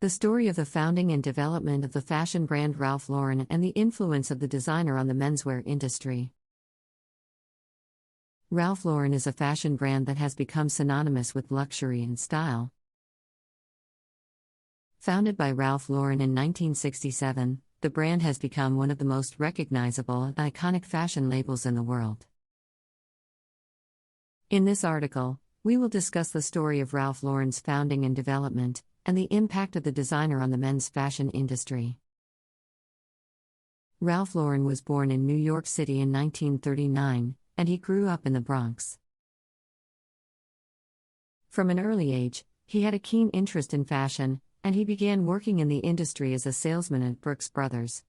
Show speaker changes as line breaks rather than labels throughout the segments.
The story of the founding and development of the fashion brand Ralph Lauren and the influence of the designer on the menswear industry. Ralph Lauren is a fashion brand that has become synonymous with luxury and style. Founded by Ralph Lauren in 1967, the brand has become one of the most recognizable and iconic fashion labels in the world. In this article, we will discuss the story of Ralph Lauren's founding and development, and the impact of the designer on the men's fashion industry. Ralph Lauren was born in New York City in 1939, and he grew up in the Bronx. From an early age, he had a keen interest in fashion, and he began working in the industry as a salesman at Brooks Brothers.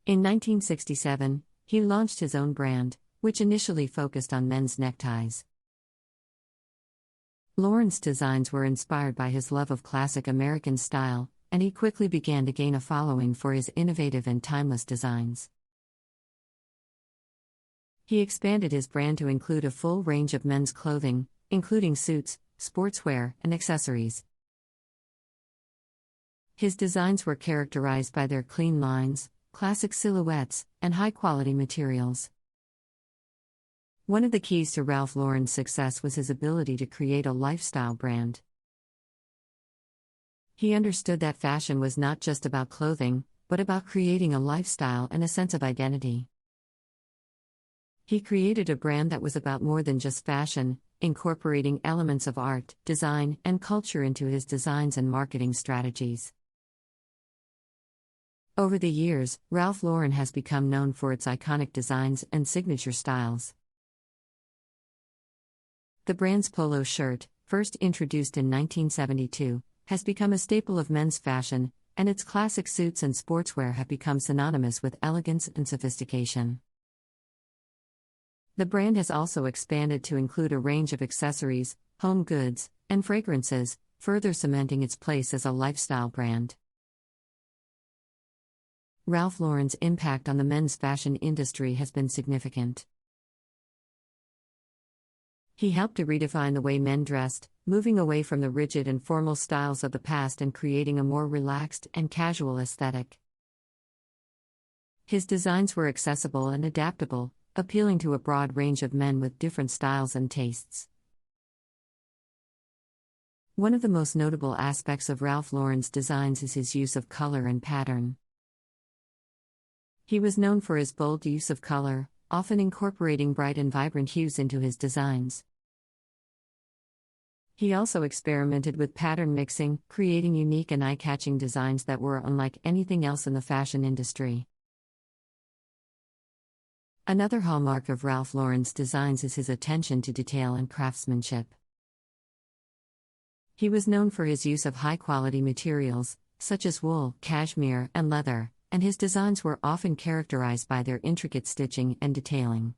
In 1967, he launched his own brand, which initially focused on men's neckties. Lauren's designs were inspired by his love of classic American style, and he quickly began to gain a following for his innovative and timeless designs. He expanded his brand to include a full range of men's clothing, including suits, sportswear, and accessories. His designs were characterized by their clean lines, classic silhouettes, and high-quality materials. One of the keys to Ralph Lauren's success was his ability to create a lifestyle brand. He understood that fashion was not just about clothing, but about creating a lifestyle and a sense of identity. He created a brand that was about more than just fashion, incorporating elements of art, design, and culture into his designs and marketing strategies. Over the years, Ralph Lauren has become known for its iconic designs and signature styles. The brand's polo shirt, first introduced in 1972, has become a staple of men's fashion, and its classic suits and sportswear have become synonymous with elegance and sophistication. The brand has also expanded to include a range of accessories, home goods, and fragrances, further cementing its place as a lifestyle brand. Ralph Lauren's impact on the men's fashion industry has been significant. He helped to redefine the way men dressed, moving away from the rigid and formal styles of the past and creating a more relaxed and casual aesthetic. His designs were accessible and adaptable, appealing to a broad range of men with different styles and tastes. One of the most notable aspects of Ralph Lauren's designs is his use of color and pattern. He was known for his bold use of color, often incorporating bright and vibrant hues into his designs. He also experimented with pattern mixing, creating unique and eye-catching designs that were unlike anything else in the fashion industry. Another hallmark of Ralph Lauren's designs is his attention to detail and craftsmanship. He was known for his use of high-quality materials, such as wool, cashmere, and leather, and his designs were often characterized by their intricate stitching and detailing.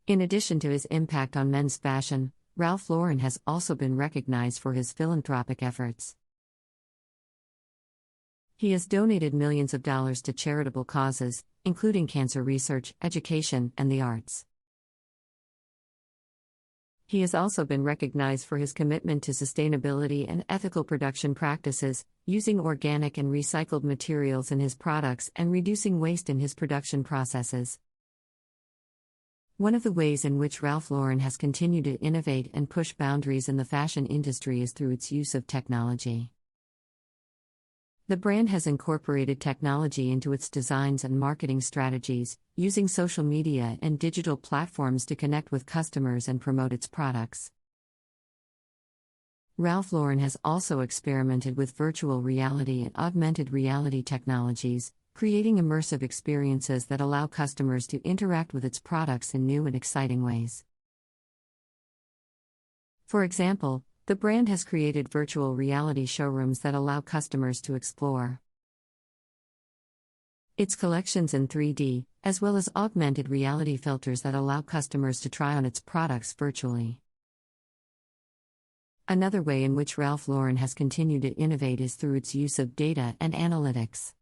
In addition to his impact on men's fashion, Ralph Lauren has also been recognized for his philanthropic efforts. He has donated millions of dollars to charitable causes, including cancer research, education, and the arts. He has also been recognized for his commitment to sustainability and ethical production practices, using organic and recycled materials in his products and reducing waste in his production processes. One of the ways in which Ralph Lauren has continued to innovate and push boundaries in the fashion industry is through its use of technology. The brand has incorporated technology into its designs and marketing strategies, using social media and digital platforms to connect with customers and promote its products. Ralph Lauren has also experimented with virtual reality and augmented reality technologies, creating immersive experiences that allow customers to interact with its products in new and exciting ways. For example, the brand has created virtual reality showrooms that allow customers to explore its collections in 3D, as well as augmented reality filters that allow customers to try on its products virtually. Another way in which Ralph Lauren has continued to innovate is through its use of data and analytics.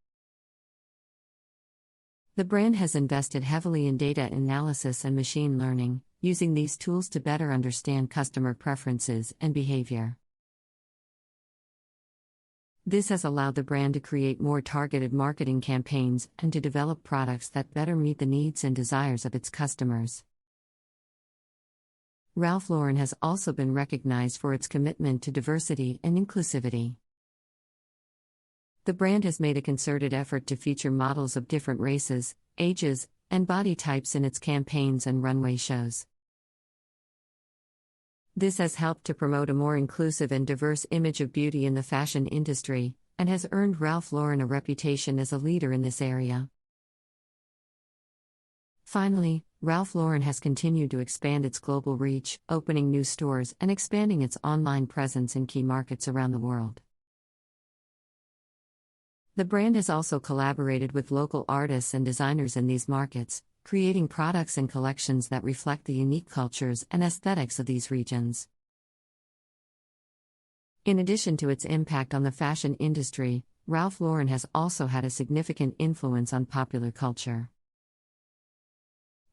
The brand has invested heavily in data analysis and machine learning, using these tools to better understand customer preferences and behavior. This has allowed the brand to create more targeted marketing campaigns and to develop products that better meet the needs and desires of its customers. Ralph Lauren has also been recognized for its commitment to diversity and inclusivity. The brand has made a concerted effort to feature models of different races, ages, and body types in its campaigns and runway shows. This has helped to promote a more inclusive and diverse image of beauty in the fashion industry, and has earned Ralph Lauren a reputation as a leader in this area. Finally, Ralph Lauren has continued to expand its global reach, opening new stores and expanding its online presence in key markets around the world. The brand has also collaborated with local artists and designers in these markets, creating products and collections that reflect the unique cultures and aesthetics of these regions. In addition to its impact on the fashion industry, Ralph Lauren has also had a significant influence on popular culture.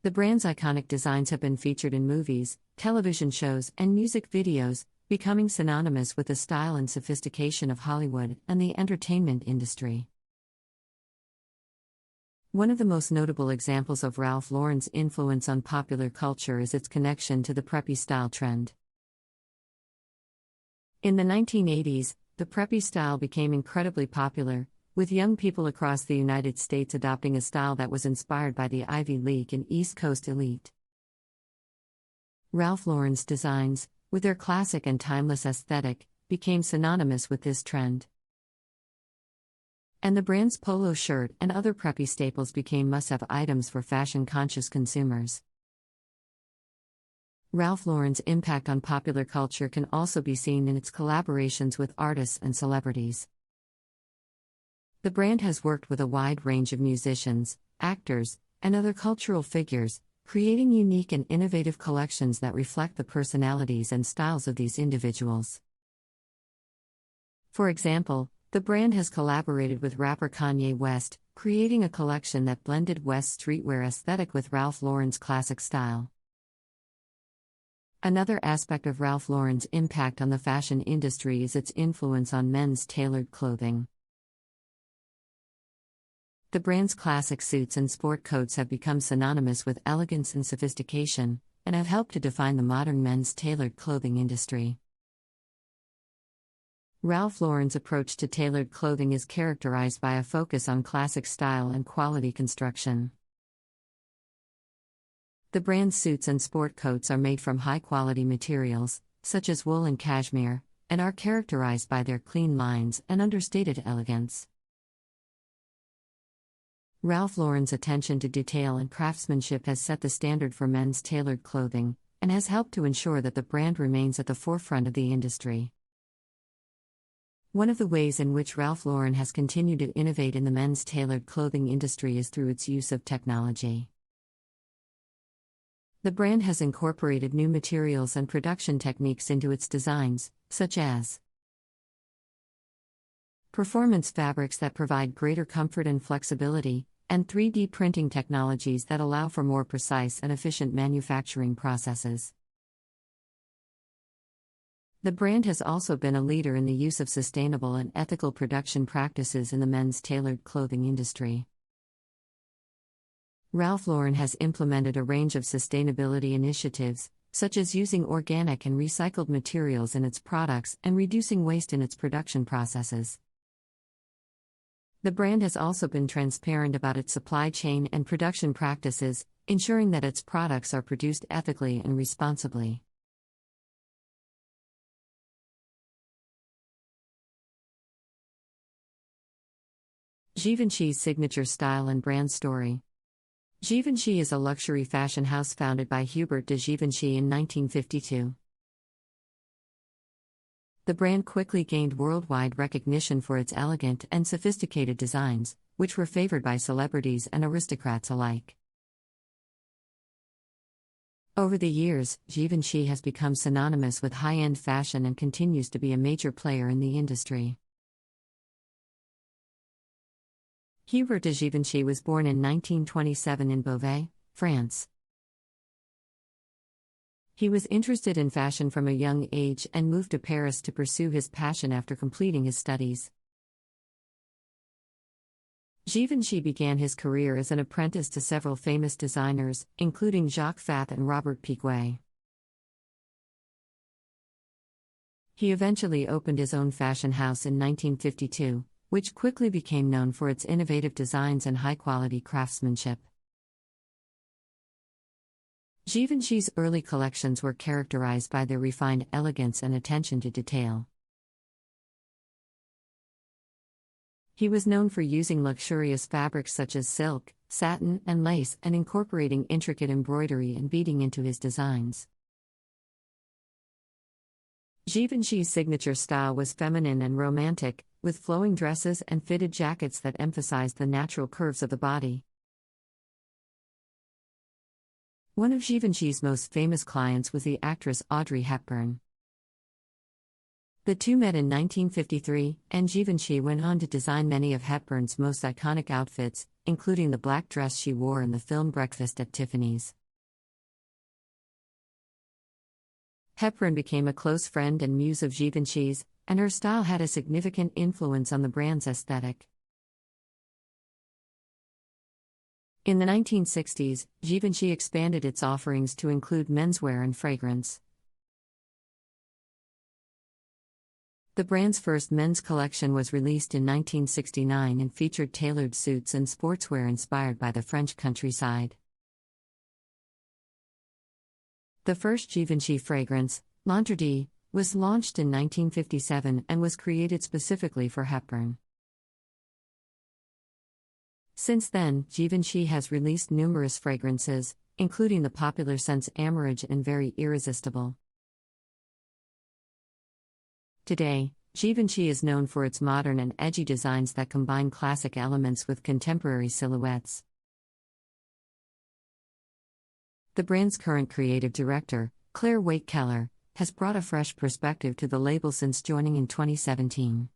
The brand's iconic designs have been featured in movies, television shows, and music videos, becoming synonymous with the style and sophistication of Hollywood and the entertainment industry. One of the most notable examples of Ralph Lauren's influence on popular culture is its connection to the preppy style trend. In the 1980s, the preppy style became incredibly popular, with young people across the United States adopting a style that was inspired by the Ivy League and East Coast elite. Ralph Lauren's designs, with their classic and timeless aesthetic, became synonymous with this trend. And the brand's polo shirt and other preppy staples became must-have items for fashion-conscious consumers. Ralph Lauren's impact on popular culture can also be seen in its collaborations with artists and celebrities. The brand has worked with a wide range of musicians, actors, and other cultural figures, creating unique and innovative collections that reflect the personalities and styles of these individuals. For example, the brand has collaborated with rapper Kanye West, creating a collection that blended West's streetwear aesthetic with Ralph Lauren's classic style. Another aspect of Ralph Lauren's impact on the fashion industry is its influence on men's tailored clothing. The brand's classic suits and sport coats have become synonymous with elegance and sophistication, and have helped to define the modern men's tailored clothing industry. Ralph Lauren's approach to tailored clothing is characterized by a focus on classic style and quality construction. The brand's suits and sport coats are made from high-quality materials, such as wool and cashmere, and are characterized by their clean lines and understated elegance. Ralph Lauren's attention to detail and craftsmanship has set the standard for men's tailored clothing, and has helped to ensure that the brand remains at the forefront of the industry. One of the ways in which Ralph Lauren has continued to innovate in the men's tailored clothing industry is through its use of technology. The brand has incorporated new materials and production techniques into its designs, such as performance fabrics that provide greater comfort and flexibility, and 3D printing technologies that allow for more precise and efficient manufacturing processes. The brand has also been a leader in the use of sustainable and ethical production practices in the men's tailored clothing industry. Ralph Lauren has implemented a range of sustainability initiatives, such as using organic and recycled materials in its products and reducing waste in its production processes. The brand has also been transparent about its supply chain and production practices, ensuring that its products are produced ethically and responsibly. Givenchy's signature style and brand story. Givenchy is a luxury fashion house founded by Hubert de Givenchy in 1952. The brand quickly gained worldwide recognition for its elegant and sophisticated designs, which were favored by celebrities and aristocrats alike. Over the years, Givenchy has become synonymous with high-end fashion and continues to be a major player in the industry. Hubert de Givenchy was born in 1927 in Beauvais, France. He was interested in fashion from a young age and moved to Paris to pursue his passion after completing his studies. Givenchy began his career as an apprentice to several famous designers, including Jacques Fath and Robert Piguet. He eventually opened his own fashion house in 1952, which quickly became known for its innovative designs and high-quality craftsmanship. Givenchy's early collections were characterized by their refined elegance and attention to detail. He was known for using luxurious fabrics such as silk, satin, and lace, and incorporating intricate embroidery and beading into his designs. Givenchy's signature style was feminine and romantic, with flowing dresses and fitted jackets that emphasized the natural curves of the body. One of Givenchy's most famous clients was the actress Audrey Hepburn. The two met in 1953, and Givenchy went on to design many of Hepburn's most iconic outfits, including the black dress she wore in the film Breakfast at Tiffany's. Hepburn became a close friend and muse of Givenchy's, and her style had a significant influence on the brand's aesthetic. In the 1960s, Givenchy expanded its offerings to include menswear and fragrance. The brand's first men's collection was released in 1969 and featured tailored suits and sportswear inspired by the French countryside. The first Givenchy fragrance, L'Interdit, was launched in 1957 and was created specifically for Hepburn. Since then, Givenchy has released numerous fragrances, including the popular scents Amoureuse and Very Irresistible. Today, Givenchy is known for its modern and edgy designs that combine classic elements with contemporary silhouettes. The brand's current creative director, Claire Waite-Keller, has brought a fresh perspective to the label since joining in 2017.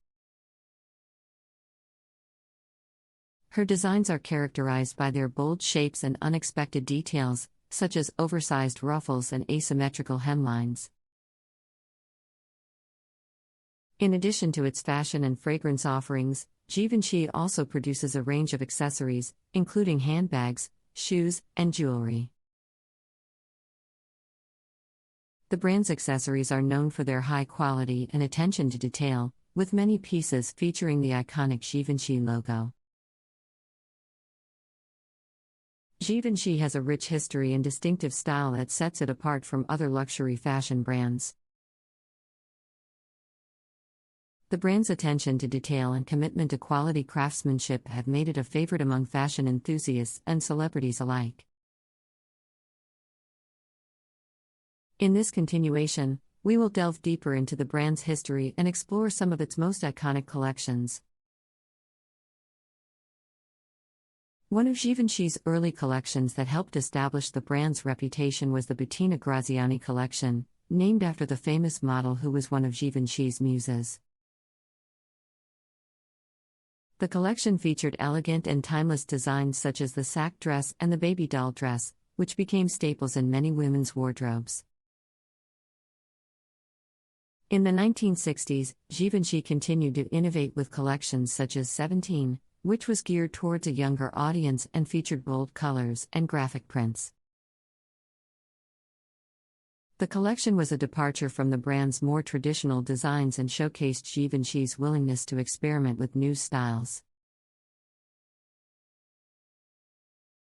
Her designs are characterized by their bold shapes and unexpected details, such as oversized ruffles and asymmetrical hemlines. In addition to its fashion and fragrance offerings, Givenchy also produces a range of accessories, including handbags, shoes, and jewelry. The brand's accessories are known for their high quality and attention to detail, with many pieces featuring the iconic Givenchy logo. Givenchy has a rich history and distinctive style that sets it apart from other luxury fashion brands. The brand's attention to detail and commitment to quality craftsmanship have made it a favorite among fashion enthusiasts and celebrities alike. In this continuation, we will delve deeper into the brand's history and explore some of its most iconic collections. One of Givenchy's early collections that helped establish the brand's reputation was the Bettina Graziani collection, named after the famous model who was one of Givenchy's muses. The collection featured elegant and timeless designs such as the sack dress and the baby doll dress, which became staples in many women's wardrobes. In the 1960s, Givenchy continued to innovate with collections such as 17, which was geared towards a younger audience and featured bold colors and graphic prints. The collection was a departure from the brand's more traditional designs and showcased Givenchy's willingness to experiment with new styles.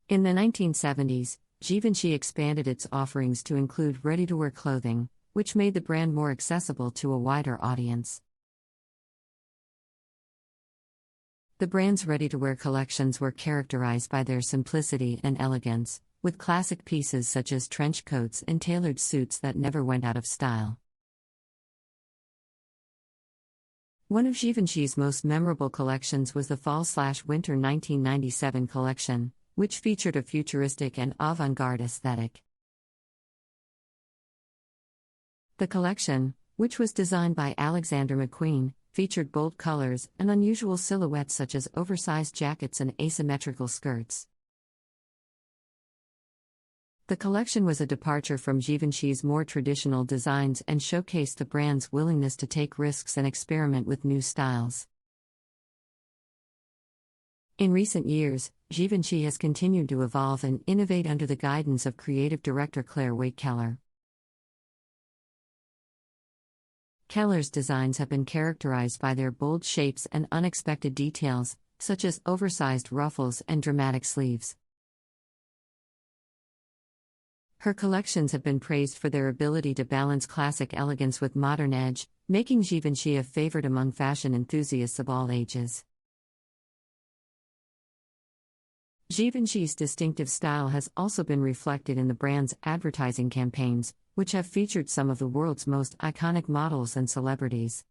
In the 1970s, Givenchy expanded its offerings to include ready-to-wear clothing, which made the brand more accessible to a wider audience. The brand's ready-to-wear collections were characterized by their simplicity and elegance, with classic pieces such as trench coats and tailored suits that never went out of style. One of Givenchy's most memorable collections was the Fall/Winter 1997 collection, which featured a futuristic and avant-garde aesthetic. The collection, which was designed by Alexander McQueen, featured bold colors and unusual silhouettes such as oversized jackets and asymmetrical skirts. The collection was a departure from Givenchy's more traditional designs and showcased the brand's willingness to take risks and experiment with new styles. In recent years, Givenchy has continued to evolve and innovate under the guidance of creative director Claire Waite-Keller. Keller's designs have been characterized by their bold shapes and unexpected details, such as oversized ruffles and dramatic sleeves. Her collections have been praised for their ability to balance classic elegance with modern edge, making Givenchy a favorite among fashion enthusiasts of all ages. Givenchy's distinctive style has also been reflected in the brand's advertising campaigns, which have featured some of the world's most iconic models and celebrities.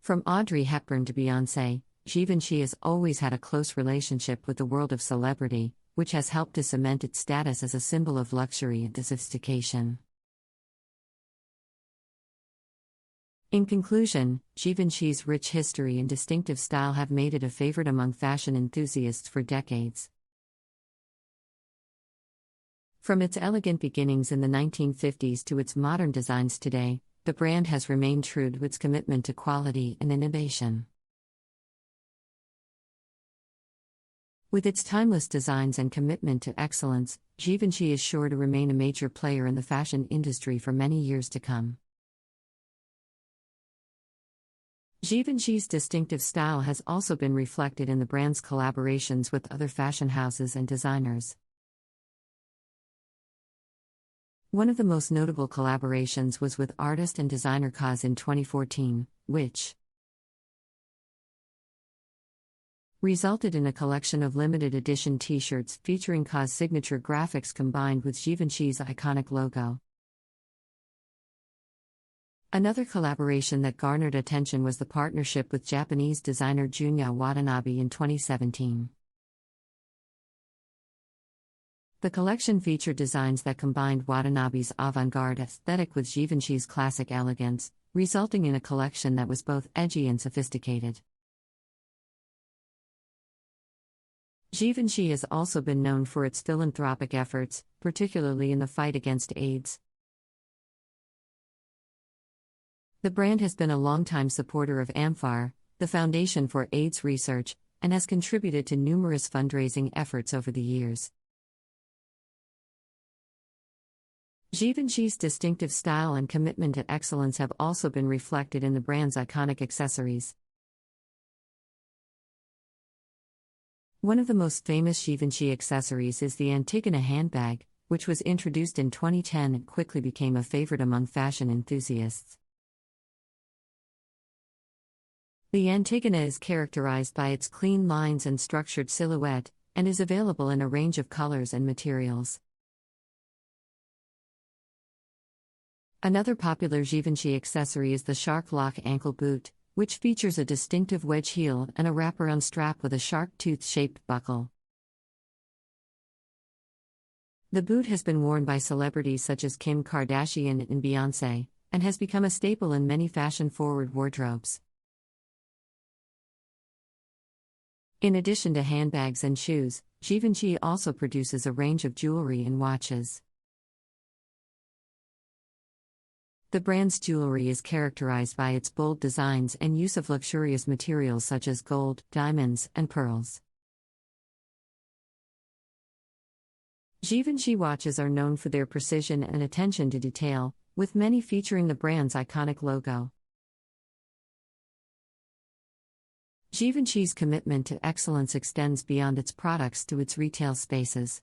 From Audrey Hepburn to Beyoncé, Givenchy has always had a close relationship with the world of celebrity, which has helped to cement its status as a symbol of luxury and sophistication. In conclusion, Givenchy's rich history and distinctive style have made it a favorite among fashion enthusiasts for decades. From its elegant beginnings in the 1950s to its modern designs today, the brand has remained true to its commitment to quality and innovation. With its timeless designs and commitment to excellence, Givenchy is sure to remain a major player in the fashion industry for many years to come. Givenchy's distinctive style has also been reflected in the brand's collaborations with other fashion houses and designers. One of the most notable collaborations was with artist and designer KAWS in 2014, which resulted in a collection of limited edition t-shirts featuring KAWS' signature graphics combined with Givenchy's iconic logo. Another collaboration that garnered attention was the partnership with Japanese designer Junya Watanabe in 2017. The collection featured designs that combined Watanabe's avant-garde aesthetic with Givenchy's classic elegance, resulting in a collection that was both edgy and sophisticated. Givenchy has also been known for its philanthropic efforts, particularly in the fight against AIDS. The brand has been a longtime supporter of AMFAR, the Foundation for AIDS Research, and has contributed to numerous fundraising efforts over the years. Givenchy's distinctive style and commitment to excellence have also been reflected in the brand's iconic accessories. One of the most famous Givenchy accessories is the Antigona handbag, which was introduced in 2010 and quickly became a favorite among fashion enthusiasts. The Antigona is characterized by its clean lines and structured silhouette, and is available in a range of colors and materials. Another popular Givenchy accessory is the Shark Lock ankle boot, which features a distinctive wedge heel and a wraparound strap with a shark tooth-shaped buckle. The boot has been worn by celebrities such as Kim Kardashian and Beyoncé, and has become a staple in many fashion-forward wardrobes. In addition to handbags and shoes, Givenchy also produces a range of jewelry and watches. The brand's jewelry is characterized by its bold designs and use of luxurious materials such as gold, diamonds, and pearls. Givenchy watches are known for their precision and attention to detail, with many featuring the brand's iconic logo. Givenchy's commitment to excellence extends beyond its products to its retail spaces.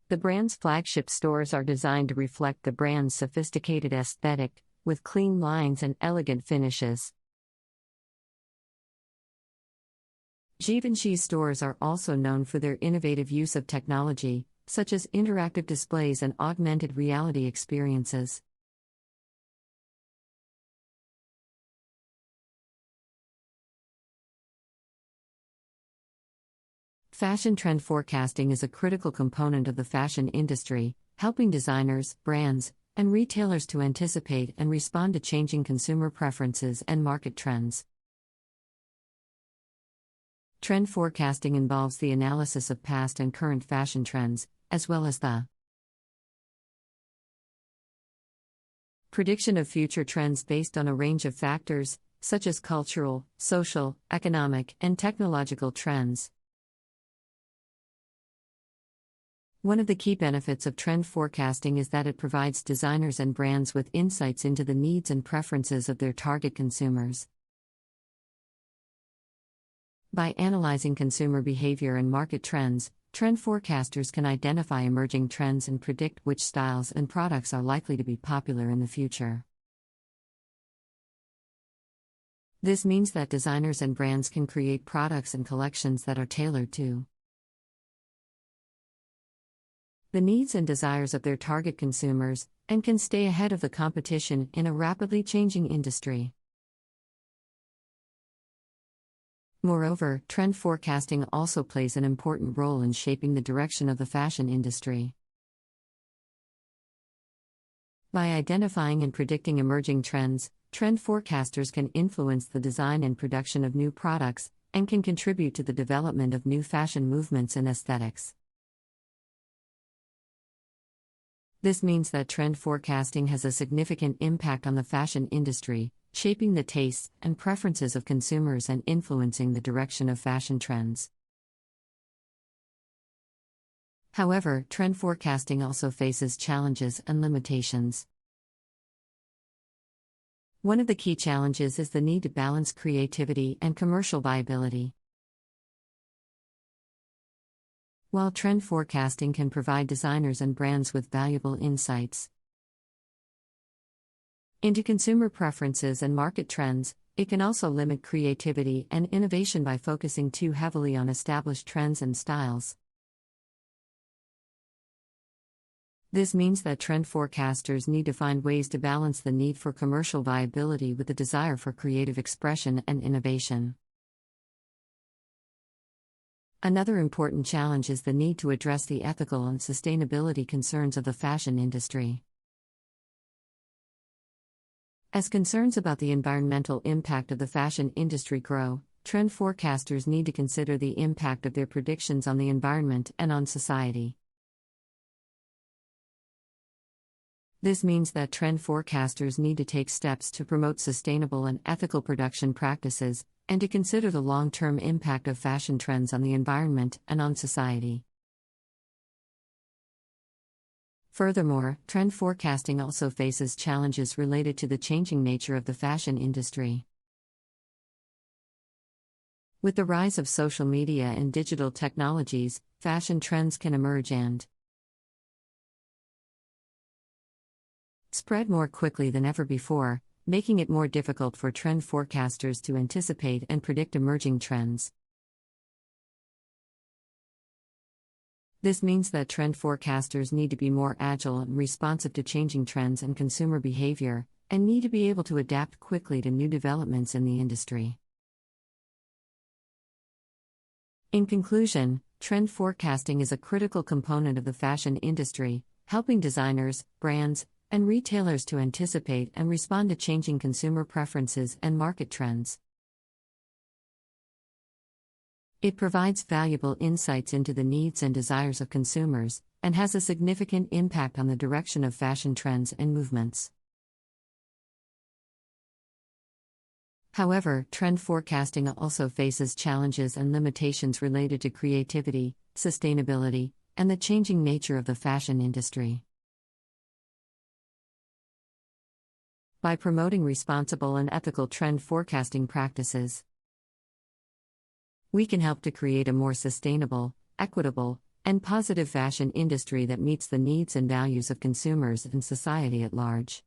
The brand's flagship stores are designed to reflect the brand's sophisticated aesthetic, with clean lines and elegant finishes. Givenchy's stores are also known for their innovative use of technology, such as interactive displays and augmented reality experiences. Fashion trend forecasting is a critical component of the fashion industry, helping designers, brands, and retailers to anticipate and respond to changing consumer preferences and market trends. Trend forecasting involves the analysis of past and current fashion trends, as well as the prediction of future trends based on a range of factors, such as cultural, social, economic, and technological trends. One of the key benefits of trend forecasting is that it provides designers and brands with insights into the needs and preferences of their target consumers. By analyzing consumer behavior and market trends, trend forecasters can identify emerging trends and predict which styles and products are likely to be popular in the future. This means that designers and brands can create products and collections that are tailored to the needs and desires of their target consumers, and can stay ahead of the competition in a rapidly changing industry. Moreover, trend forecasting also plays an important role in shaping the direction of the fashion industry. By identifying and predicting emerging trends, trend forecasters can influence the design and production of new products, and can contribute to the development of new fashion movements and aesthetics. This means that trend forecasting has a significant impact on the fashion industry, shaping the tastes and preferences of consumers and influencing the direction of fashion trends. However, trend forecasting also faces challenges and limitations. One of the key challenges is the need to balance creativity and commercial viability. While trend forecasting can provide designers and brands with valuable insights into consumer preferences and market trends, it can also limit creativity and innovation by focusing too heavily on established trends and styles. This means that trend forecasters need to find ways to balance the need for commercial viability with the desire for creative expression and innovation. Another important challenge is the need to address the ethical and sustainability concerns of the fashion industry. As concerns about the environmental impact of the fashion industry grow, trend forecasters need to consider the impact of their predictions on the environment and on society. This means that trend forecasters need to take steps to promote sustainable and ethical production practices, and to consider the long-term impact of fashion trends on the environment and on society. Furthermore, trend forecasting also faces challenges related to the changing nature of the fashion industry. With the rise of social media and digital technologies, fashion trends can emerge and spread more quickly than ever before, making it more difficult for trend forecasters to anticipate and predict emerging trends. This means that trend forecasters need to be more agile and responsive to changing trends and consumer behavior, and need to be able to adapt quickly to new developments in the industry. In conclusion, trend forecasting is a critical component of the fashion industry, helping designers, brands, and retailers to anticipate and respond to changing consumer preferences and market trends. It provides valuable insights into the needs and desires of consumers, and has a significant impact on the direction of fashion trends and movements. However, trend forecasting also faces challenges and limitations related to creativity, sustainability, and the changing nature of the fashion industry. By promoting responsible and ethical trend forecasting practices, we can help to create a more sustainable, equitable, and positive fashion industry that meets the needs and values of consumers and society at large.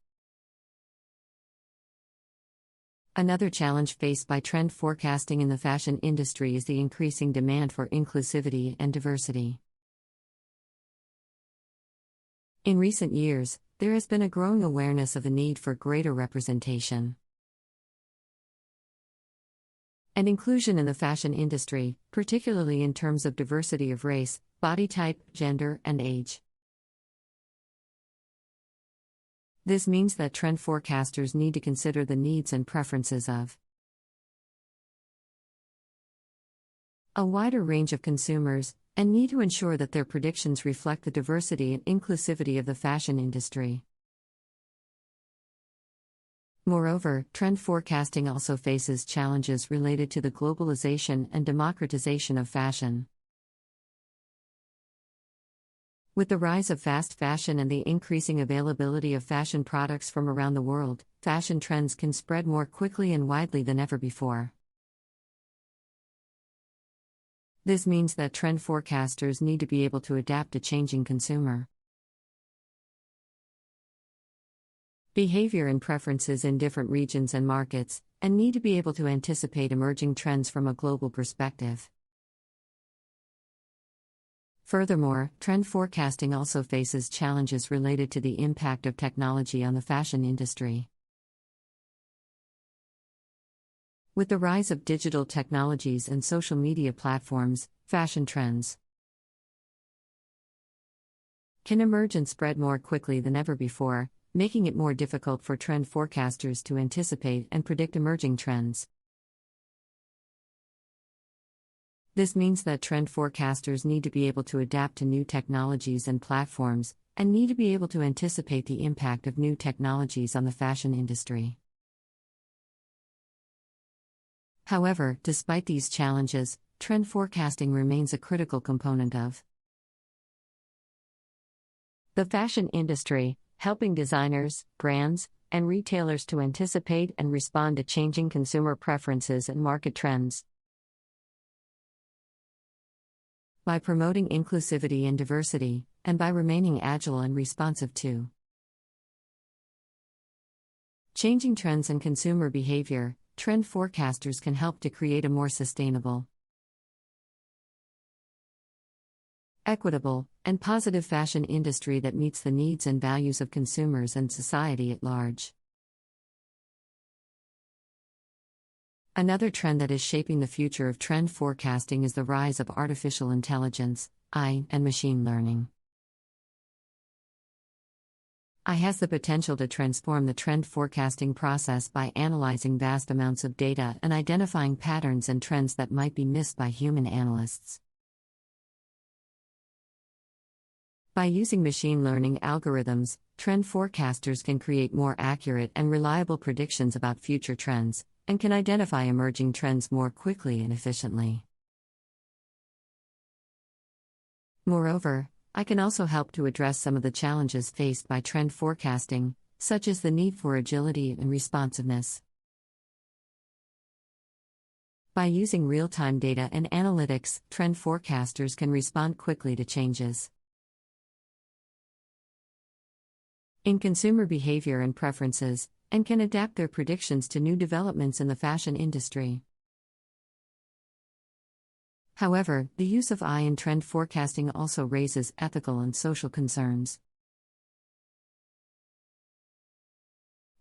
Another challenge faced by trend forecasting in the fashion industry is the increasing demand for inclusivity and diversity. In recent years, there has been a growing awareness of the need for greater representation and inclusion in the fashion industry, particularly in terms of diversity of race, body type, gender, and age. This means that trend forecasters need to consider the needs and preferences of a wider range of consumers, and need to ensure that their predictions reflect the diversity and inclusivity of the fashion industry. Moreover, trend forecasting also faces challenges related to the globalization and democratization of fashion. With the rise of fast fashion and the increasing availability of fashion products from around the world, fashion trends can spread more quickly and widely than ever before. This means that trend forecasters need to be able to adapt to changing consumer behavior and preferences in different regions and markets, and need to be able to anticipate emerging trends from a global perspective. Furthermore, trend forecasting also faces challenges related to the impact of technology on the fashion industry. With the rise of digital technologies and social media platforms, fashion trends can emerge and spread more quickly than ever before, making it more difficult for trend forecasters to anticipate and predict emerging trends. This means that trend forecasters need to be able to adapt to new technologies and platforms, and need to be able to anticipate the impact of new technologies on the fashion industry. However, despite these challenges, trend forecasting remains a critical component of the fashion industry, helping designers, brands, and retailers to anticipate and respond to changing consumer preferences and market trends. By promoting inclusivity and diversity, and by remaining agile and responsive to changing trends and consumer behavior, trend forecasters can help to create a more sustainable, equitable, and positive fashion industry that meets the needs and values of consumers and society at large. Another trend that is shaping the future of trend forecasting is the rise of artificial intelligence, AI, and machine learning. AI has the potential to transform the trend forecasting process by analyzing vast amounts of data and identifying patterns and trends that might be missed by human analysts. By using machine learning algorithms, trend forecasters can create more accurate and reliable predictions about future trends, and can identify emerging trends more quickly and efficiently. Moreover, I can also help to address some of the challenges faced by trend forecasting, such as the need for agility and responsiveness. By using real-time data and analytics, trend forecasters can respond quickly to changes in consumer behavior and preferences, and can adapt their predictions to new developments in the fashion industry. However, the use of AI in trend forecasting also raises ethical and social concerns.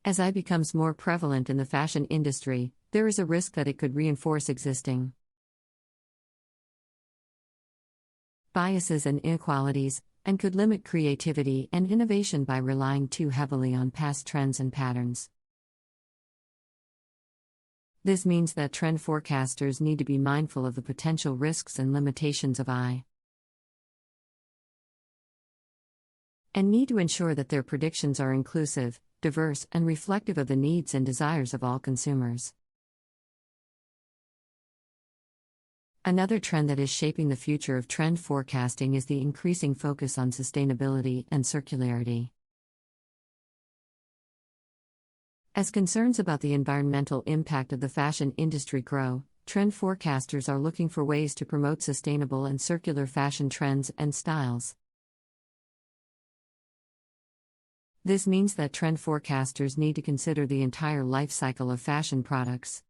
As AI becomes more prevalent in the fashion industry, there is a risk that it could reinforce existing biases and inequalities, and could limit creativity and innovation by relying too heavily on past trends and patterns. This means that trend forecasters need to be mindful of the potential risks and limitations of AI, and need to ensure that their predictions are inclusive, diverse, and reflective of the needs and desires of all consumers. Another trend that is shaping the future of trend forecasting is the increasing focus on sustainability and circularity. As concerns about the environmental impact of the fashion industry grow, trend forecasters are looking for ways to promote sustainable and circular fashion trends and styles. This means that trend forecasters need to consider the entire life cycle of fashion products,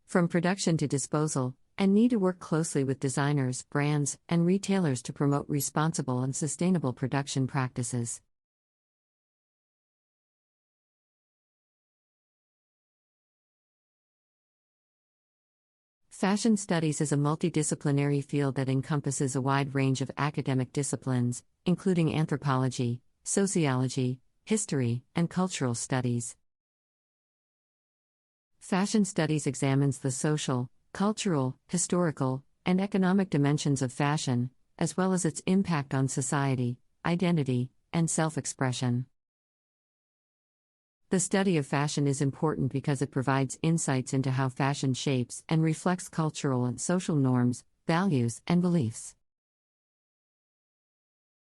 from production to disposal, and need to work closely with designers, brands, and retailers to promote responsible and sustainable production practices. Fashion studies is a multidisciplinary field that encompasses a wide range of academic disciplines, including anthropology, sociology, history, and cultural studies. Fashion studies examines the social, cultural, historical, and economic dimensions of fashion, as well as its impact on society, identity, and self-expression. The study of fashion is important because it provides insights into how fashion shapes and reflects cultural and social norms, values, and beliefs.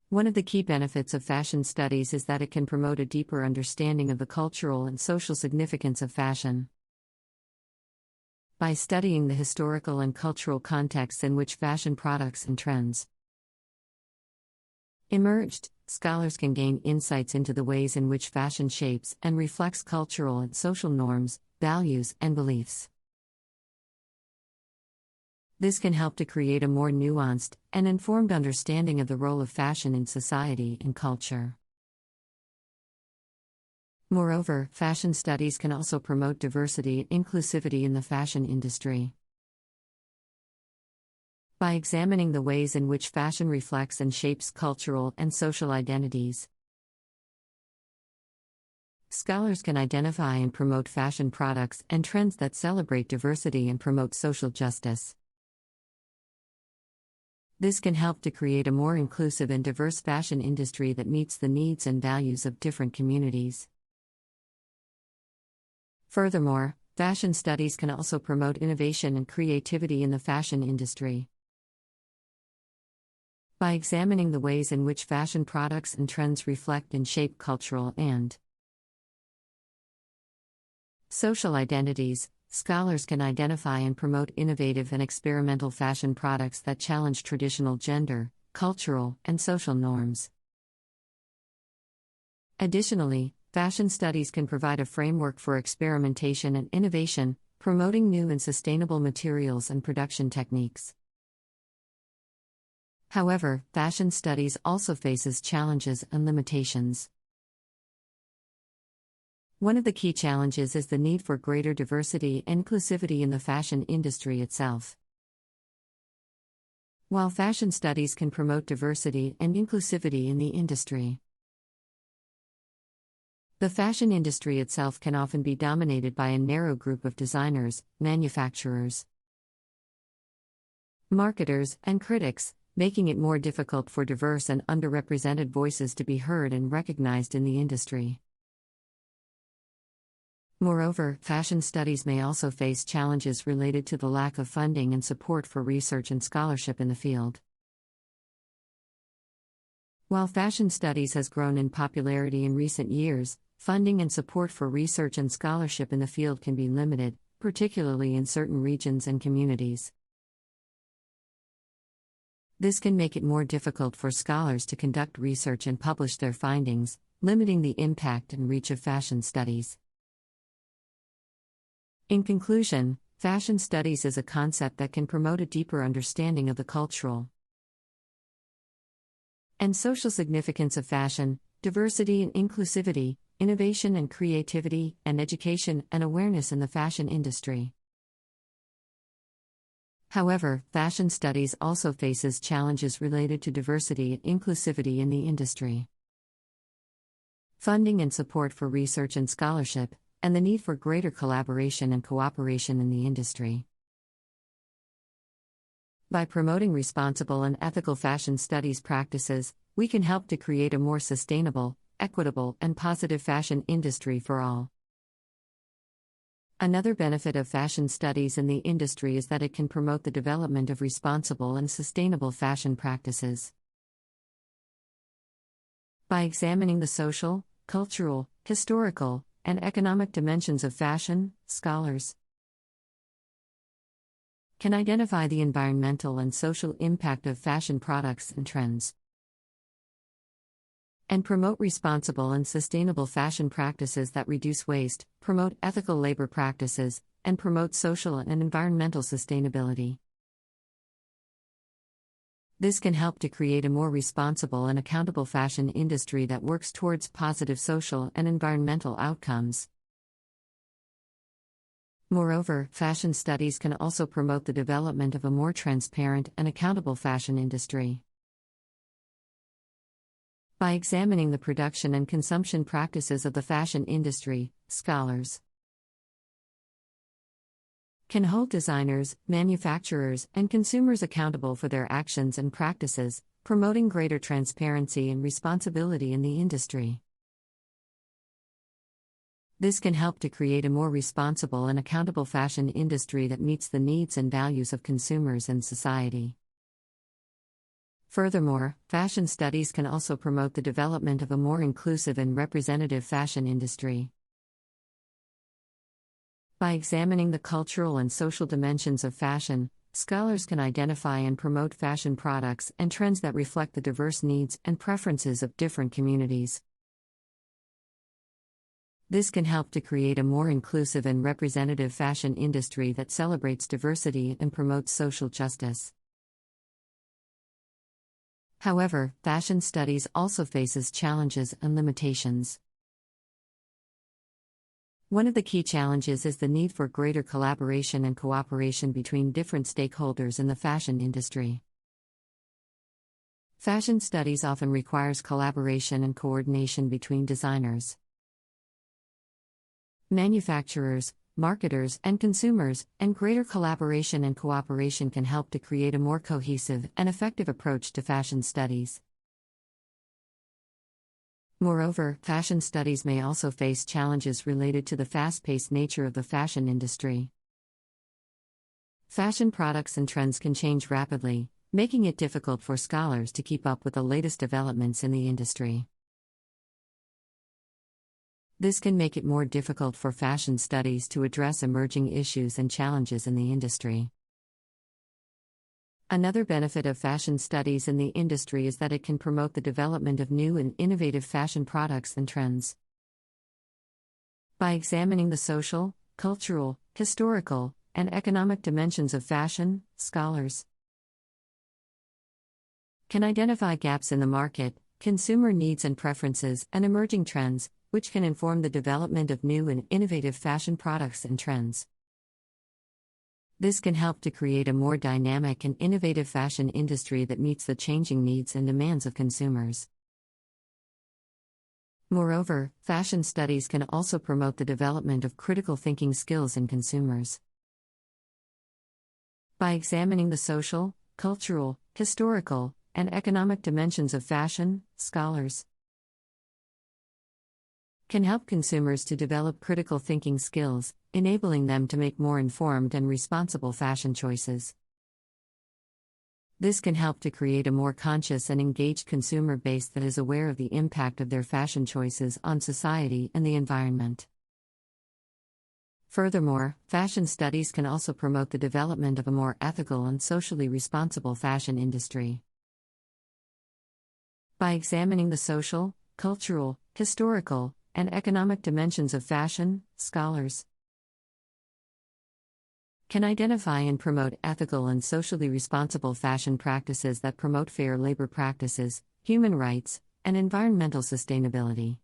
One of the key benefits of fashion studies is that it can promote a deeper understanding of the cultural and social significance of fashion. By studying the historical and cultural contexts in which fashion products and trends emerged, scholars can gain insights into the ways in which fashion shapes and reflects cultural and social norms, values, and beliefs. This can help to create a more nuanced and informed understanding of the role of fashion in society and culture. Moreover, fashion studies can also promote diversity and inclusivity in the fashion industry. By examining the ways in which fashion reflects and shapes cultural and social identities, scholars can identify and promote fashion products and trends that celebrate diversity and promote social justice. This can help to create a more inclusive and diverse fashion industry that meets the needs and values of different communities. Furthermore, fashion studies can also promote innovation and creativity in the fashion industry. By examining the ways in which fashion products and trends reflect and shape cultural and social identities, scholars can identify and promote innovative and experimental fashion products that challenge traditional gender, cultural, and social norms. Additionally, fashion studies can provide a framework for experimentation and innovation, promoting new and sustainable materials and production techniques. However, fashion studies also faces challenges and limitations. One of the key challenges is the need for greater diversity and inclusivity in the fashion industry itself. While fashion studies can promote diversity and inclusivity in the industry, the fashion industry itself can often be dominated by a narrow group of designers, manufacturers, marketers, and critics, making it more difficult for diverse and underrepresented voices to be heard and recognized in the industry. Moreover, fashion studies may also face challenges related to the lack of funding and support for research and scholarship in the field. While fashion studies has grown in popularity in recent years, funding and support for research and scholarship in the field can be limited, particularly in certain regions and communities. This can make it more difficult for scholars to conduct research and publish their findings, limiting the impact and reach of fashion studies. In conclusion, fashion studies is a concept that can promote a deeper understanding of the cultural and social significance of fashion, diversity and inclusivity, innovation and creativity, and education and awareness in the fashion industry. However, fashion studies also faces challenges related to diversity and inclusivity in the industry. Funding and support for research and scholarship, and the need for greater collaboration and cooperation in the industry. By promoting responsible and ethical fashion studies practices, we can help to create a more sustainable, equitable, and positive fashion industry for all. Another benefit of fashion studies in the industry is that it can promote the development of responsible and sustainable fashion practices. By examining the social, cultural, historical, and economic dimensions of fashion, scholars can identify the environmental and social impact of fashion products and trends, and promote responsible and sustainable fashion practices that reduce waste, promote ethical labor practices, and promote social and environmental sustainability. This can help to create a more responsible and accountable fashion industry that works towards positive social and environmental outcomes. Moreover, fashion studies can also promote the development of a more transparent and accountable fashion industry. By examining the production and consumption practices of the fashion industry, scholars can hold designers, manufacturers, and consumers accountable for their actions and practices, promoting greater transparency and responsibility in the industry. This can help to create a more responsible and accountable fashion industry that meets the needs and values of consumers and society. Furthermore, fashion studies can also promote the development of a more inclusive and representative fashion industry. By examining the cultural and social dimensions of fashion, scholars can identify and promote fashion products and trends that reflect the diverse needs and preferences of different communities. This can help to create a more inclusive and representative fashion industry that celebrates diversity and promotes social justice. However, fashion studies also faces challenges and limitations. One of the key challenges is the need for greater collaboration and cooperation between different stakeholders in the fashion industry. Fashion studies often requires collaboration and coordination between designers, manufacturers, marketers, and consumers, and greater collaboration and cooperation can help to create a more cohesive and effective approach to fashion studies. Moreover, fashion studies may also face challenges related to the fast-paced nature of the fashion industry. Fashion products and trends can change rapidly, making it difficult for scholars to keep up with the latest developments in the industry. This can make it more difficult for fashion studies to address emerging issues and challenges in the industry. Another benefit of fashion studies in the industry is that it can promote the development of new and innovative fashion products and trends. By examining the social, cultural, historical, and economic dimensions of fashion, scholars can identify gaps in the market, consumer needs and preferences, and emerging trends, which can inform the development of new and innovative fashion products and trends. This can help to create a more dynamic and innovative fashion industry that meets the changing needs and demands of consumers. Moreover, fashion studies can also promote the development of critical thinking skills in consumers. By examining the social, cultural, historical, and economic dimensions of fashion, scholars can help consumers to develop critical thinking skills, enabling them to make more informed and responsible fashion choices. This can help to create a more conscious and engaged consumer base that is aware of the impact of their fashion choices on society and the environment. Furthermore, fashion studies can also promote the development of a more ethical and socially responsible fashion industry. By examining the social, cultural, historical, and economic dimensions of fashion, scholars can identify and promote ethical and socially responsible fashion practices that promote fair labor practices, human rights, and environmental sustainability.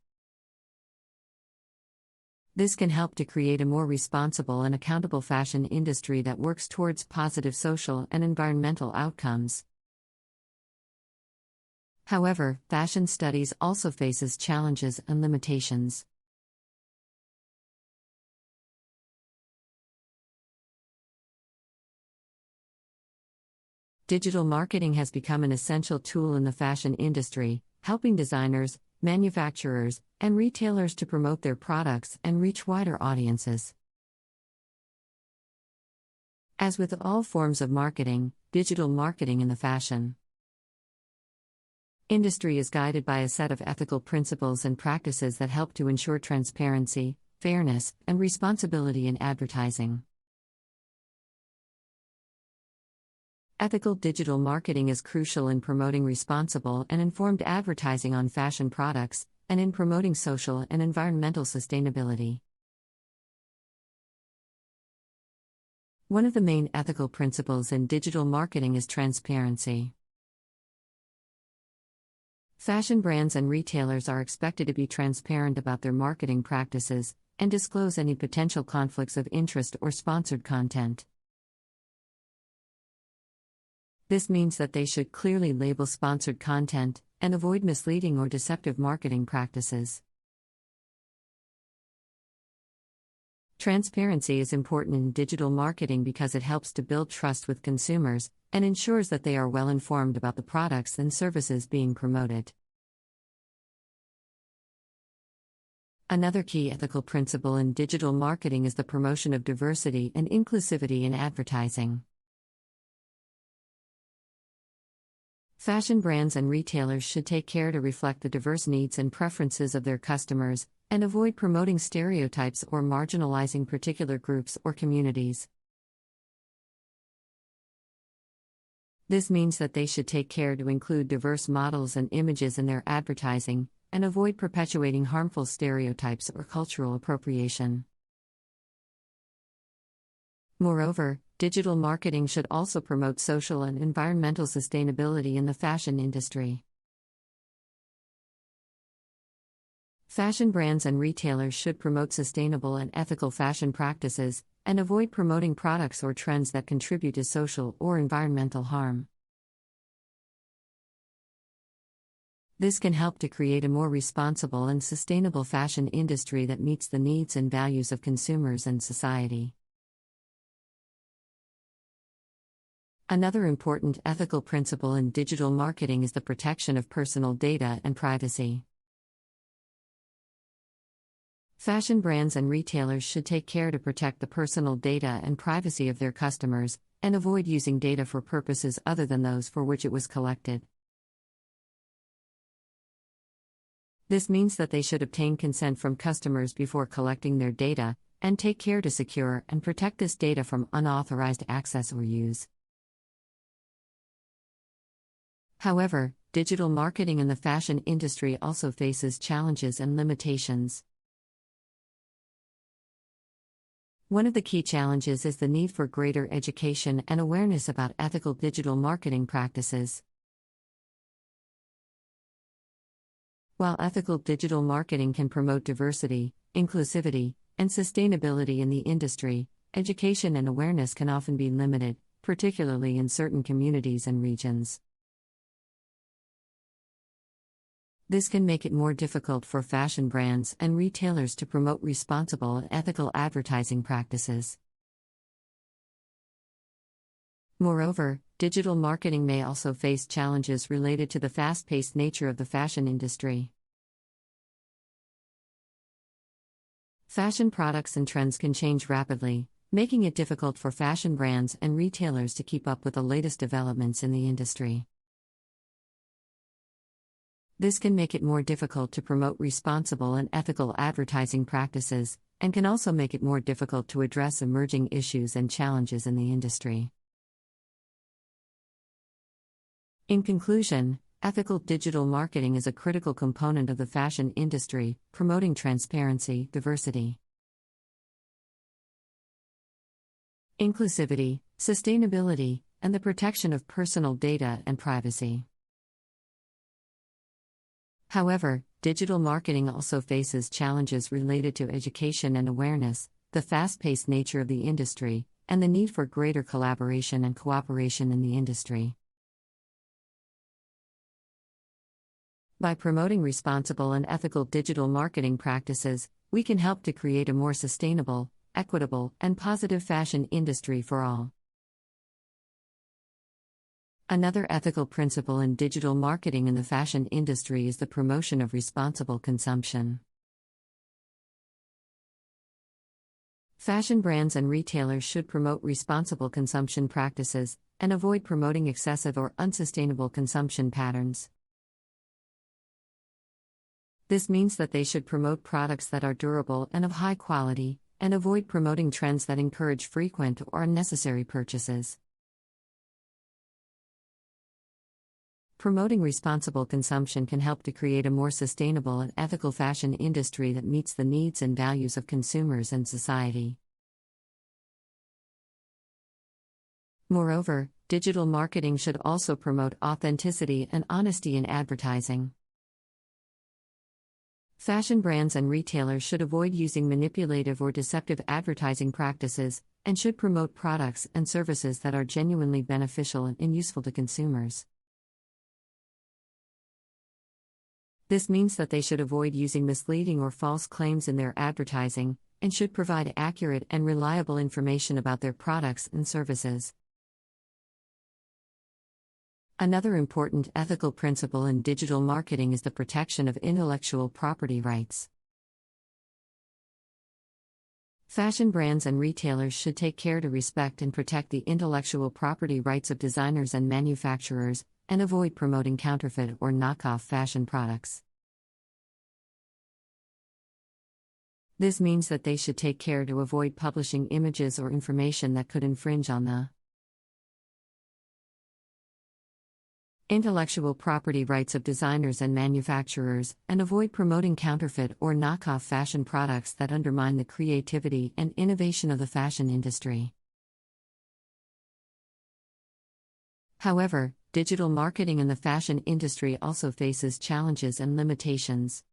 This can help to create a more responsible and accountable fashion industry that works towards positive social and environmental outcomes. However, fashion studies also faces challenges and limitations. Digital marketing has become an essential tool in the fashion industry, helping designers, manufacturers, and retailers to promote their products and reach wider audiences. As with all forms of marketing, digital marketing in the fashion industry is guided by a set of ethical principles and practices that help to ensure transparency, fairness, and responsibility in advertising. Ethical digital marketing is crucial in promoting responsible and informed advertising on fashion products, and in promoting social and environmental sustainability. One of the main ethical principles in digital marketing is transparency. Fashion brands and retailers are expected to be transparent about their marketing practices and disclose any potential conflicts of interest or sponsored content. This means that they should clearly label sponsored content and avoid misleading or deceptive marketing practices. Transparency is important in digital marketing because it helps to build trust with consumers and ensures that they are well informed about the products and services being promoted. Another key ethical principle in digital marketing is the promotion of diversity and inclusivity in advertising. Fashion brands and retailers should take care to reflect the diverse needs and preferences of their customers, and avoid promoting stereotypes or marginalizing particular groups or communities. This means that they should take care to include diverse models and images in their advertising, and avoid perpetuating harmful stereotypes or cultural appropriation. Moreover, digital marketing should also promote social and environmental sustainability in the fashion industry. Fashion brands and retailers should promote sustainable and ethical fashion practices, and avoid promoting products or trends that contribute to social or environmental harm. This can help to create a more responsible and sustainable fashion industry that meets the needs and values of consumers and society. Another important ethical principle in digital marketing is the protection of personal data and privacy. Fashion brands and retailers should take care to protect the personal data and privacy of their customers, and avoid using data for purposes other than those for which it was collected. This means that they should obtain consent from customers before collecting their data, and take care to secure and protect this data from unauthorized access or use. However, digital marketing in the fashion industry also faces challenges and limitations. One of the key challenges is the need for greater education and awareness about ethical digital marketing practices. While ethical digital marketing can promote diversity, inclusivity, and sustainability in the industry, education and awareness can often be limited, particularly in certain communities and regions. This can make it more difficult for fashion brands and retailers to promote responsible and ethical advertising practices. Moreover, digital marketing may also face challenges related to the fast-paced nature of the fashion industry. Fashion products and trends can change rapidly, making it difficult for fashion brands and retailers to keep up with the latest developments in the industry. This can make it more difficult to promote responsible and ethical advertising practices, and can also make it more difficult to address emerging issues and challenges in the industry. In conclusion, ethical digital marketing is a critical component of the fashion industry, promoting transparency, diversity, inclusivity, sustainability, and the protection of personal data and privacy. However, digital marketing also faces challenges related to education and awareness, the fast-paced nature of the industry, and the need for greater collaboration and cooperation in the industry. By promoting responsible and ethical digital marketing practices, we can help to create a more sustainable, equitable, and positive fashion industry for all. Another ethical principle in digital marketing in the fashion industry is the promotion of responsible consumption. Fashion brands and retailers should promote responsible consumption practices, and avoid promoting excessive or unsustainable consumption patterns. This means that they should promote products that are durable and of high quality, and avoid promoting trends that encourage frequent or unnecessary purchases. Promoting responsible consumption can help to create a more sustainable and ethical fashion industry that meets the needs and values of consumers and society. Moreover, digital marketing should also promote authenticity and honesty in advertising. Fashion brands and retailers should avoid using manipulative or deceptive advertising practices, and should promote products and services that are genuinely beneficial and useful to consumers. This means that they should avoid using misleading or false claims in their advertising, and should provide accurate and reliable information about their products and services. Another important ethical principle in digital marketing is the protection of intellectual property rights. Fashion brands and retailers should take care to respect and protect the intellectual property rights of designers and manufacturers, and avoid promoting counterfeit or knockoff fashion products. This means that they should take care to avoid publishing images or information that could infringe on the intellectual property rights of designers and manufacturers, and avoid promoting counterfeit or knockoff fashion products that undermine the creativity and innovation of the fashion industry. However, digital marketing in the fashion industry also faces challenges and limitations.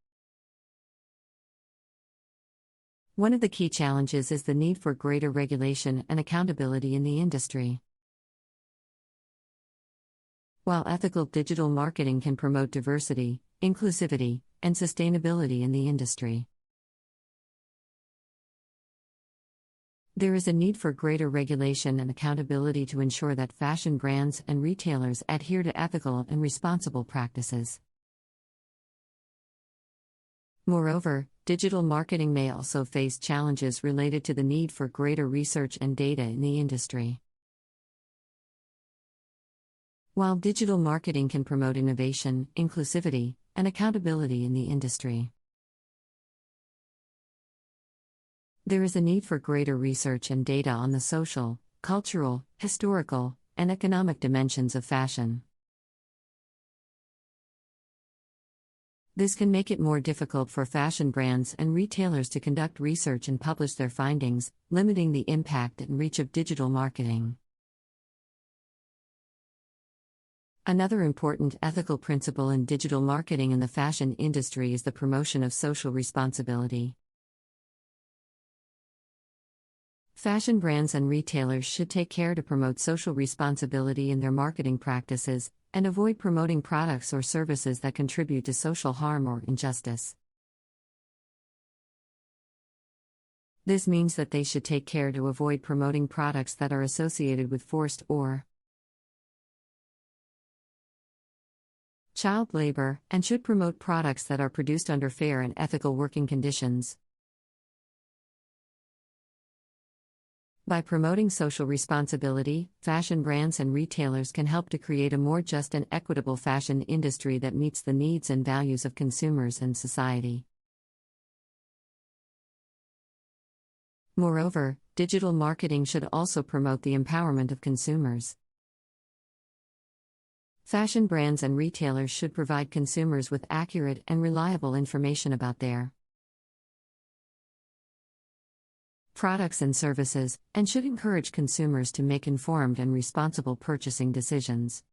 One of the key challenges is the need for greater regulation and accountability in the industry. While ethical digital marketing can promote diversity, inclusivity, and sustainability in the industry, there is a need for greater regulation and accountability to ensure that fashion brands and retailers adhere to ethical and responsible practices. Moreover, digital marketing may also face challenges related to the need for greater research and data in the industry. While digital marketing can promote innovation, inclusivity, and accountability in the industry, there is a need for greater research and data on the social, cultural, historical, and economic dimensions of fashion. This can make it more difficult for fashion brands and retailers to conduct research and publish their findings, limiting the impact and reach of digital marketing. Another important ethical principle in digital marketing in the fashion industry is the promotion of social responsibility. Fashion brands and retailers should take care to promote social responsibility in their marketing practices, and avoid promoting products or services that contribute to social harm or injustice. This means that they should take care to avoid promoting products that are associated with forced or child labor, and should promote products that are produced under fair and ethical working conditions. By promoting social responsibility, fashion brands and retailers can help to create a more just and equitable fashion industry that meets the needs and values of consumers and society. Moreover, digital marketing should also promote the empowerment of consumers. Fashion brands and retailers should provide consumers with accurate and reliable information about their products and services, and should encourage consumers to make informed and responsible purchasing decisions.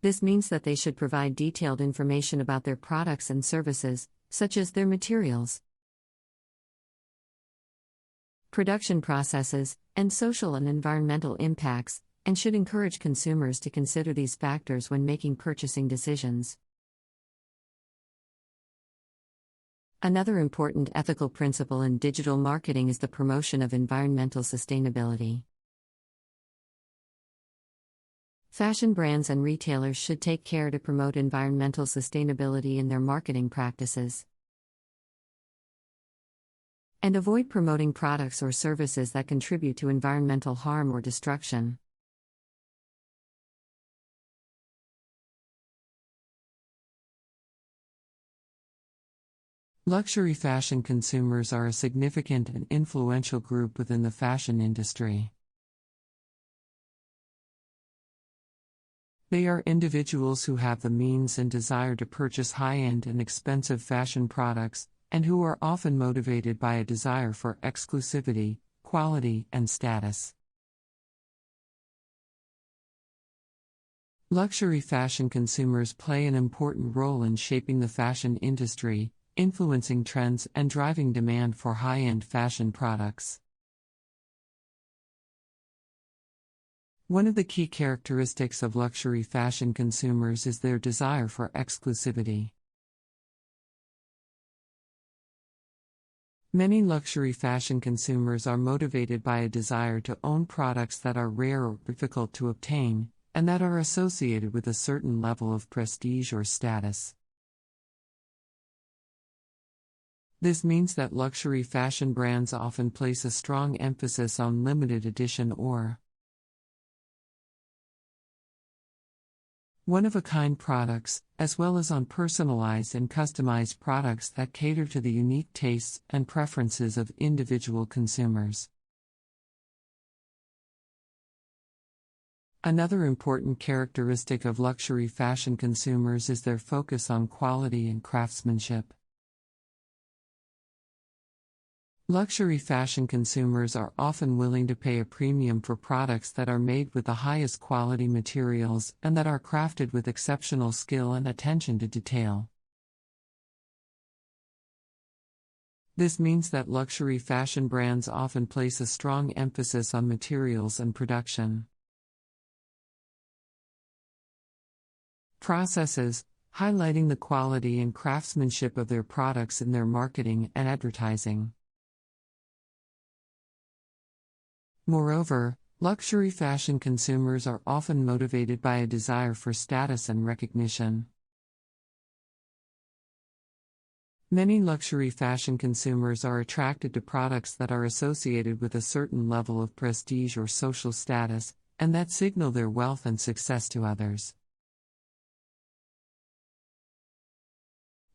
This means that they should provide detailed information about their products and services, such as their materials, production processes, and social and environmental impacts, and should encourage consumers to consider these factors when making purchasing decisions. Another important ethical principle in digital marketing is the promotion of environmental sustainability. Fashion brands and retailers should take care to promote environmental sustainability in their marketing practices, and avoid promoting products or services that contribute to environmental harm or destruction. Luxury fashion consumers are a significant and influential group within the fashion industry. They are individuals who have the means and desire to purchase high-end and expensive fashion products, and who are often motivated by a desire for exclusivity, quality, and status. Luxury fashion consumers play an important role in shaping the fashion industry, influencing trends and driving demand for high-end fashion products. One of the key characteristics of luxury fashion consumers is their desire for exclusivity. Many luxury fashion consumers are motivated by a desire to own products that are rare or difficult to obtain, and that are associated with a certain level of prestige or status. This means that luxury fashion brands often place a strong emphasis on limited edition or one-of-a-kind products, as well as on personalized and customized products that cater to the unique tastes and preferences of individual consumers. Another important characteristic of luxury fashion consumers is their focus on quality and craftsmanship. Luxury fashion consumers are often willing to pay a premium for products that are made with the highest quality materials and that are crafted with exceptional skill and attention to detail. This means that luxury fashion brands often place a strong emphasis on materials and production processes, highlighting the quality and craftsmanship of their products in their marketing and advertising. Moreover, luxury fashion consumers are often motivated by a desire for status and recognition. Many luxury fashion consumers are attracted to products that are associated with a certain level of prestige or social status, and that signal their wealth and success to others.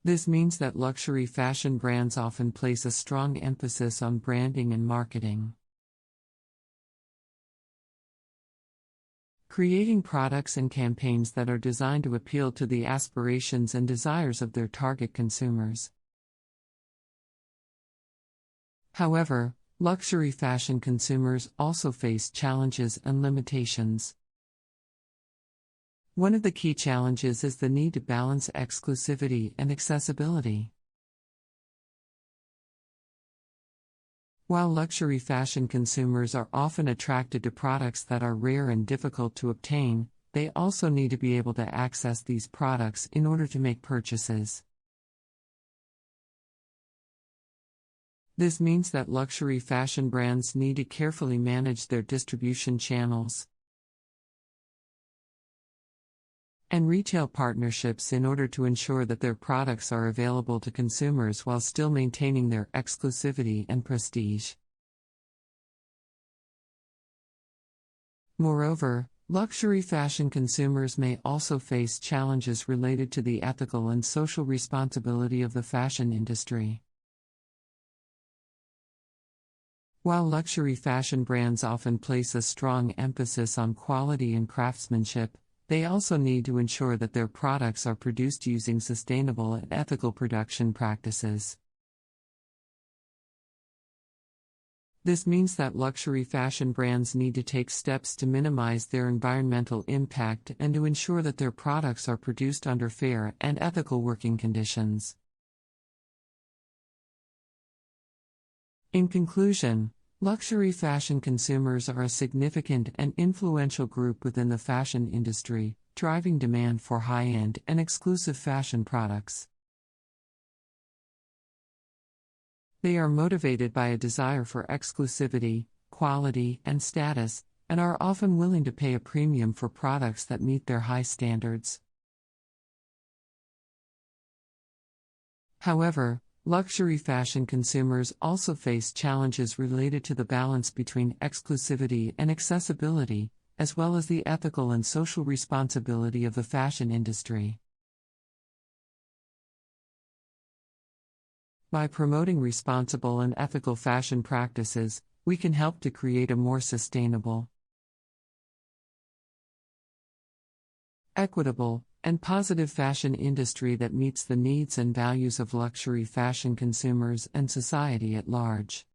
This means that luxury fashion brands often place a strong emphasis on branding and marketing, creating products and campaigns that are designed to appeal to the aspirations and desires of their target consumers. However, luxury fashion consumers also face challenges and limitations. One of the key challenges is the need to balance exclusivity and accessibility. While luxury fashion consumers are often attracted to products that are rare and difficult to obtain, they also need to be able to access these products in order to make purchases. This means that luxury fashion brands need to carefully manage their distribution channels and retail partnerships in order to ensure that their products are available to consumers while still maintaining their exclusivity and prestige. Moreover, luxury fashion consumers may also face challenges related to the ethical and social responsibility of the fashion industry. While luxury fashion brands often place a strong emphasis on quality and craftsmanship, they also need to ensure that their products are produced using sustainable and ethical production practices. This means that luxury fashion brands need to take steps to minimize their environmental impact and to ensure that their products are produced under fair and ethical working conditions. In conclusion, luxury fashion consumers are a significant and influential group within the fashion industry, driving demand for high-end and exclusive fashion products. They are motivated by a desire for exclusivity, quality, and status, and are often willing to pay a premium for products that meet their high standards. However, luxury fashion consumers also face challenges related to the balance between exclusivity and accessibility, as well as the ethical and social responsibility of the fashion industry. By promoting responsible and ethical fashion practices, we can help to create a more sustainable, equitable, and positive fashion industry that meets the needs and values of luxury fashion consumers and society at large.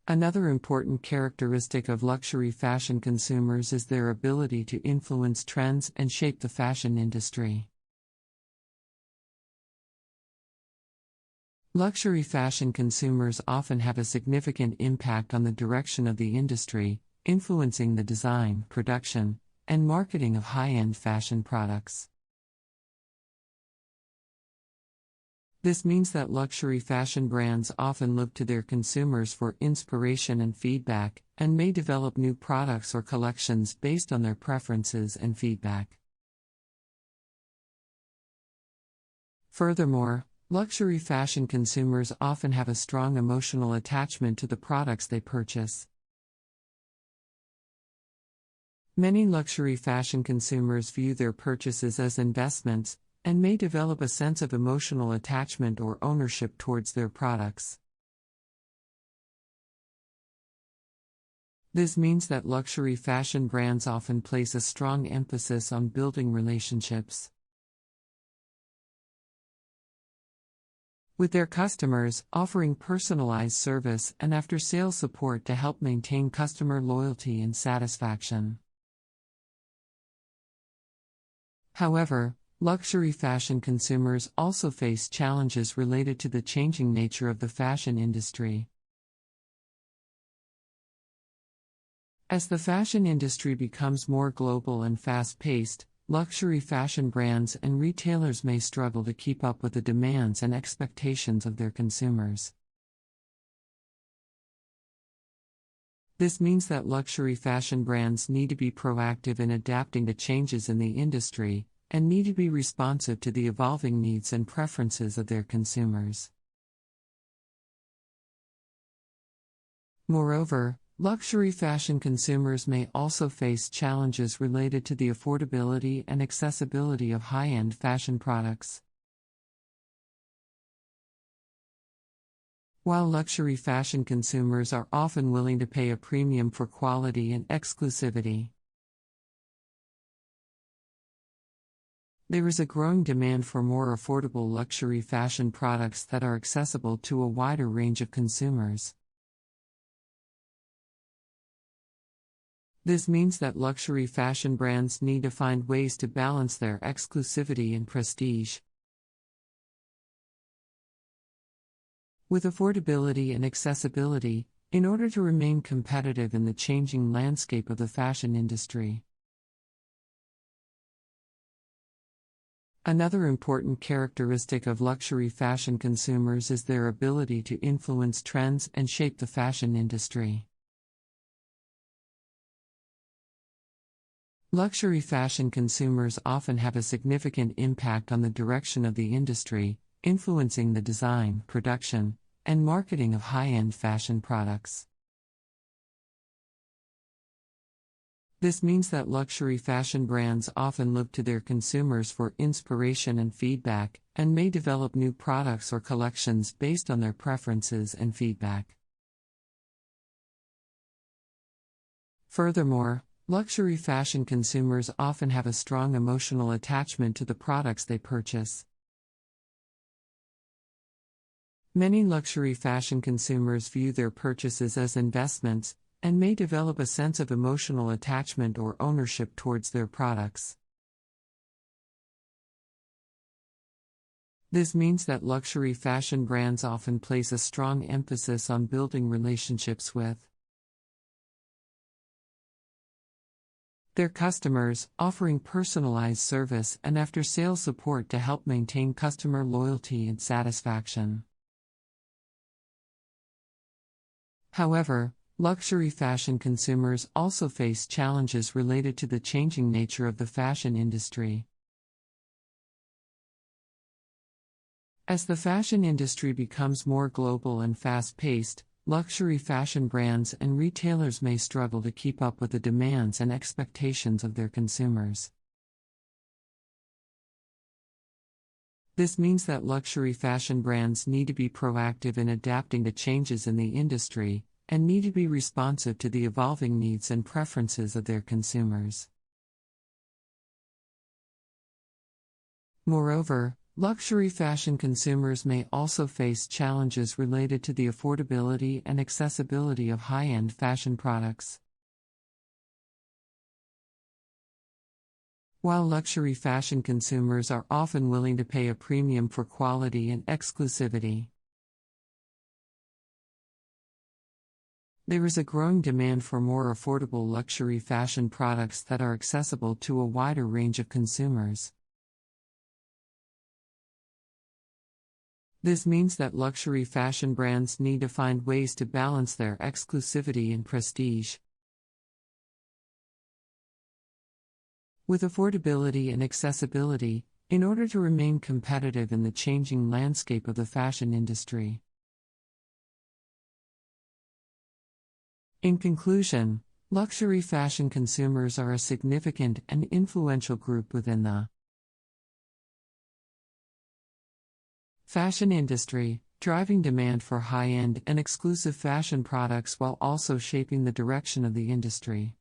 Another important characteristic of luxury fashion consumers is their ability to influence trends and shape the fashion industry. Luxury fashion consumers often have a significant impact on the direction of the industry, influencing the design, production, and marketing of high-end fashion products. This means that luxury fashion brands often look to their consumers for inspiration and feedback, and may develop new products or collections based on their preferences and feedback.
Furthermore, luxury fashion consumers often have a strong emotional attachment to the products they purchase. Many luxury fashion consumers view their purchases as investments, and may develop a sense of emotional attachment or ownership towards their products. This means that luxury fashion brands often place a strong emphasis on building relationships with their customers, offering personalized service and after-sales support to help maintain customer loyalty and satisfaction. However, luxury fashion consumers also face challenges related to the changing nature of the fashion industry. As the fashion industry becomes more global and fast-paced, luxury fashion brands and retailers may struggle to keep up with the demands and expectations of their consumers. This means that luxury fashion brands need to be proactive in adapting to changes in the industry, and need to be responsive to the evolving needs and preferences of their consumers. Moreover, luxury fashion consumers may also face challenges related to the affordability and accessibility of high-end fashion products. While luxury fashion consumers are often willing to pay a premium for quality and exclusivity, there is a growing demand for more affordable luxury fashion products that are accessible to a wider range of consumers. This means that luxury fashion brands need to find ways to balance their exclusivity and prestige with affordability and accessibility, in order to remain competitive in the changing landscape of the fashion industry. Another important characteristic of luxury fashion consumers is their ability to influence trends and shape the fashion industry. Luxury fashion consumers often have a significant impact on the direction of the industry, influencing the design, production, and marketing of high-end fashion products. This means that luxury fashion brands often look to their consumers for inspiration and feedback, and may develop new products or collections based on their preferences and feedback. Furthermore, luxury fashion consumers often have a strong emotional attachment to the products they purchase. Many luxury fashion consumers view their purchases as investments, and may develop a sense of emotional attachment or ownership towards their products. This means that luxury fashion brands often place a strong emphasis on building relationships with their customers, offering personalized service and after-sales support to help maintain customer loyalty and satisfaction. However, luxury fashion consumers also face challenges related to the changing nature of the fashion industry. As the fashion industry becomes more global and fast-paced, luxury fashion brands and retailers may struggle to keep up with the demands and expectations of their consumers. This means that luxury fashion brands need to be proactive in adapting to changes in the industry, and need to be responsive to the evolving needs and preferences of their consumers. Moreover, luxury fashion consumers may also face challenges related to the affordability and accessibility of high-end fashion products. While luxury fashion consumers are often willing to pay a premium for quality and exclusivity, there is a growing demand for more affordable luxury fashion products that are accessible to a wider range of consumers. This means that luxury fashion brands need to find ways to balance their exclusivity and prestige with affordability and accessibility, in order to remain competitive in the changing landscape of the fashion industry. In conclusion, luxury fashion consumers are a significant and influential group within the fashion industry, driving demand for high-end and exclusive fashion products while also shaping the direction of the industry.